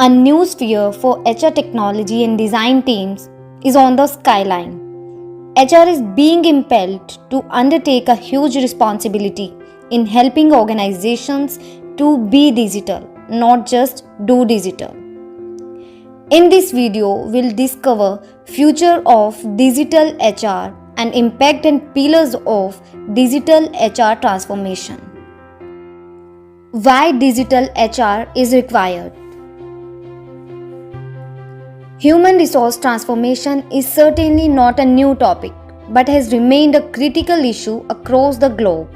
A new sphere for HR technology and design teams is on the skyline. HR is being impelled to undertake a huge responsibility in helping organizations to be digital, not just do digital. In this video, we'll discover future of digital HR and impact and pillars of digital HR transformation. Why digital HR is required? Human resource transformation is certainly not a new topic, but has remained a critical issue across the globe.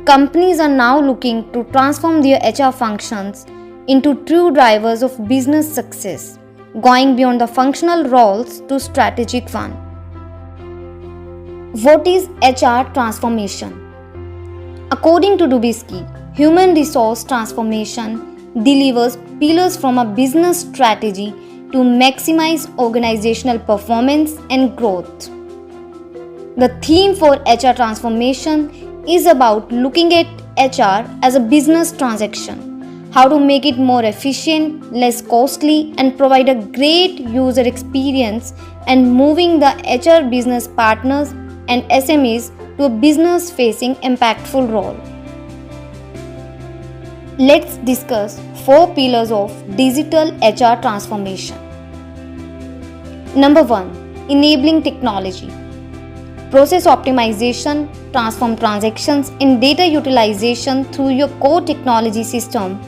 Companies are now looking to transform their HR functions into true drivers of business success, going beyond the functional roles to strategic ones. What is HR transformation? According to Dubisky, human resource transformation delivers pillars from a business strategy to maximize organizational performance and growth. The theme for HR transformation is about looking at HR as a business transaction, how to make it more efficient, less costly, and provide a great user experience, and moving the HR business partners and SMEs to a business-facing impactful role. Let's discuss 4 pillars of digital HR transformation. Number 1. Enabling technology. Process optimization, transform transactions and data utilization through your core technology system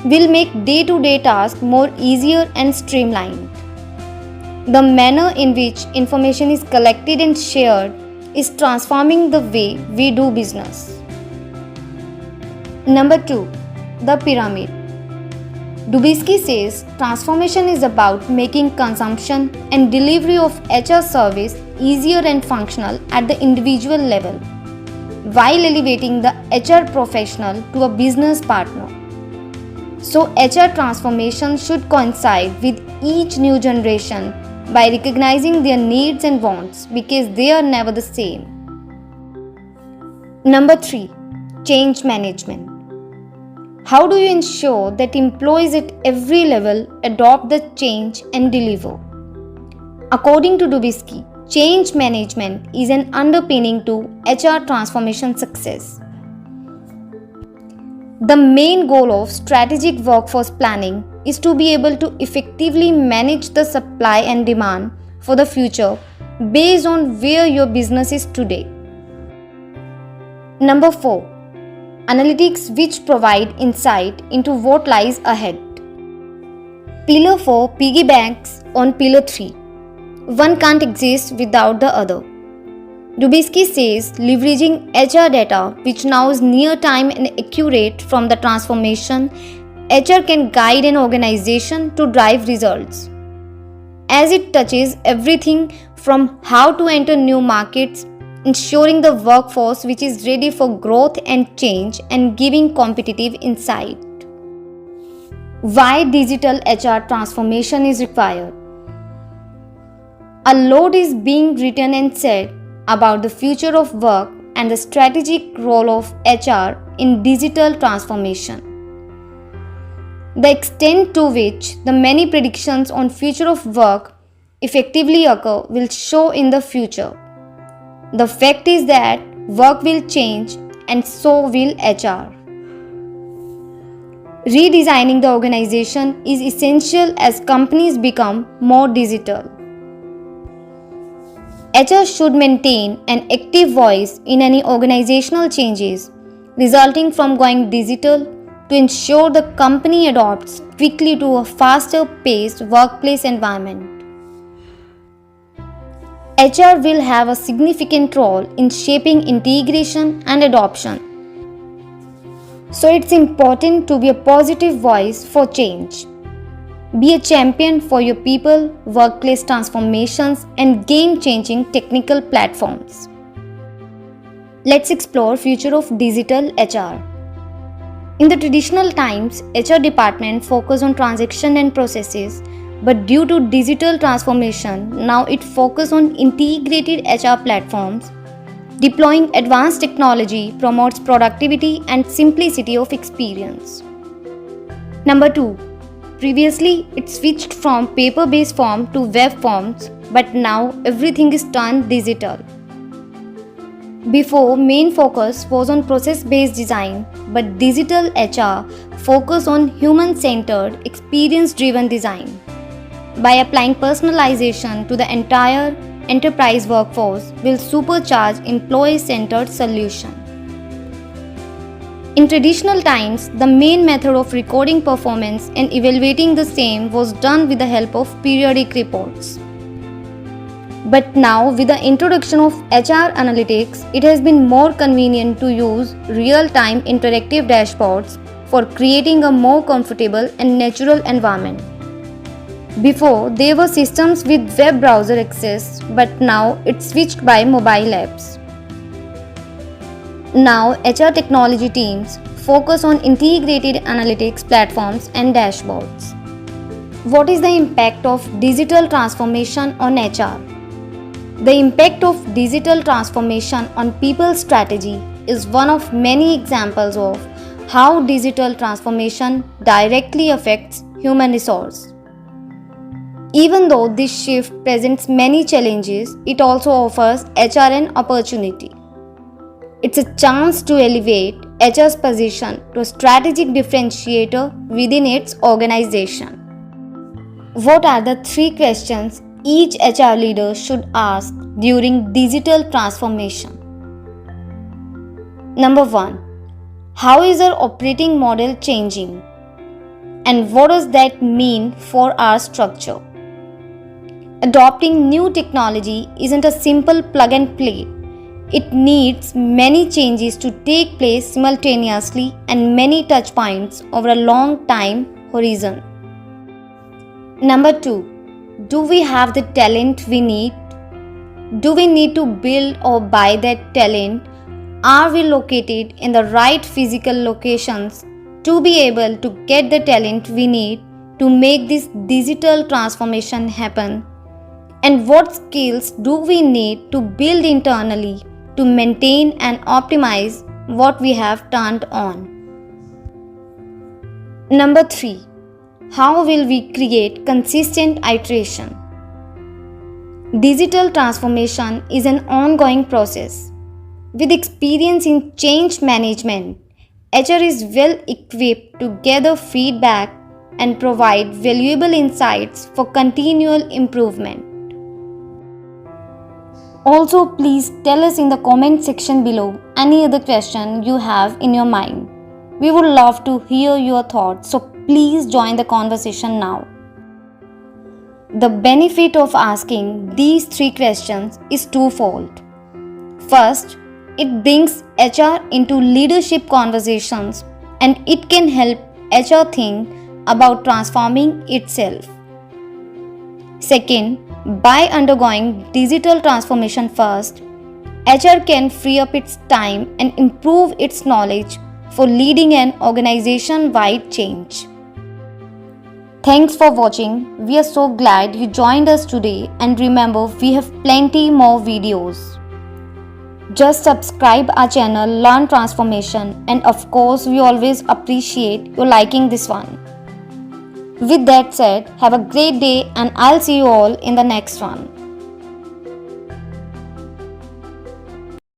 will make day-to-day tasks more easier and streamlined. The manner in which information is collected and shared is transforming the way we do business. Number 2. The pyramid. Dubisky says transformation is about making consumption and delivery of HR service easier and functional at the individual level, while elevating the HR professional to a business partner. So HR transformation should coincide with each new generation by recognizing their needs and wants, because they are never the same. Number 3. Change management. How do you ensure that employees at every level adopt the change and deliver? According to Dubisky, change management is an underpinning to HR transformation success. The main goal of strategic workforce planning is to be able to effectively manage the supply and demand for the future based on where your business is today. Number 4. Analytics which provide insight into what lies ahead. Pillar 4 piggybacks on Pillar 3. One can't exist without the other. Dubisky says leveraging HR data, which now is near time and accurate from the transformation, HR can guide an organization to drive results, as it touches everything from how to enter new markets, ensuring the workforce which is ready for growth and change, and giving competitive insight. Why digital HR transformation is required? A lot is being written and said about the future of work and the strategic role of HR in digital transformation. The extent to which the many predictions on future of work effectively occur will show in the future. The fact is that work will change and so will HR. Redesigning the organization is essential as companies become more digital. HR should maintain an active voice in any organizational changes resulting from going digital to ensure the company adopts quickly to a faster paced workplace environment. HR will have a significant role in shaping integration and adoption. So it's important to be a positive voice for change. Be a champion for your people, workplace transformations, and game-changing technical platforms. Let's explore future of digital HR. In the traditional times, HR department focused on transaction and processes, but due to digital transformation, now it focuses on integrated HR platforms. Deploying advanced technology promotes productivity and simplicity of experience. Number 2. Previously, it switched from paper-based form to web forms, but now everything is turned digital. Before, main focus was on process-based design, but digital HR focus on human-centered, experience-driven design. By applying personalization to the entire enterprise workforce, will supercharge employee-centered solution. In traditional times, the main method of recording performance and evaluating the same was done with the help of periodic reports. But now, with the introduction of HR analytics, it has been more convenient to use real-time interactive dashboards for creating a more comfortable and natural environment. Before, there were systems with web browser access, but now it's switched by mobile apps. Now, HR technology teams focus on integrated analytics platforms and dashboards. What is the impact of digital transformation on HR? The impact of digital transformation on people's strategy is one of many examples of how digital transformation directly affects human resource. Even though this shift presents many challenges, it also offers HR an opportunity. It's a chance to elevate HR's position to a strategic differentiator within its organization. What are the 3 questions each HR leader should ask during digital transformation? Number 1. How is our operating model changing? And what does that mean for our structure? Adopting new technology isn't a simple plug and play. It needs many changes to take place simultaneously and many touch points over a long time horizon. Number 2. Do we have the talent we need? Do we need to build or buy that talent? Are we located in the right physical locations to be able to get the talent we need to make this digital transformation happen? And what skills do we need to build internally to maintain and optimize what we have turned on? Number 3. How will we create consistent iteration? Digital transformation is an ongoing process. With experience in change management, HR is well equipped to gather feedback and provide valuable insights for continual improvement. Also, please tell us in the comment section below any other question you have in your mind. We would love to hear your thoughts, so please join the conversation now. The benefit of asking these 3 questions is twofold. First, it brings HR into leadership conversations and it can help HR think about transforming itself. Second, by undergoing digital transformation first, HR can free up its time and improve its knowledge for leading an organization-wide change. Thanks for watching. We are so glad you joined us today, and remember, we have plenty more videos. Just subscribe our channel Learn Transformation, and of course we always appreciate you liking this one. With that said, have a great day and I'll see you all in the next one.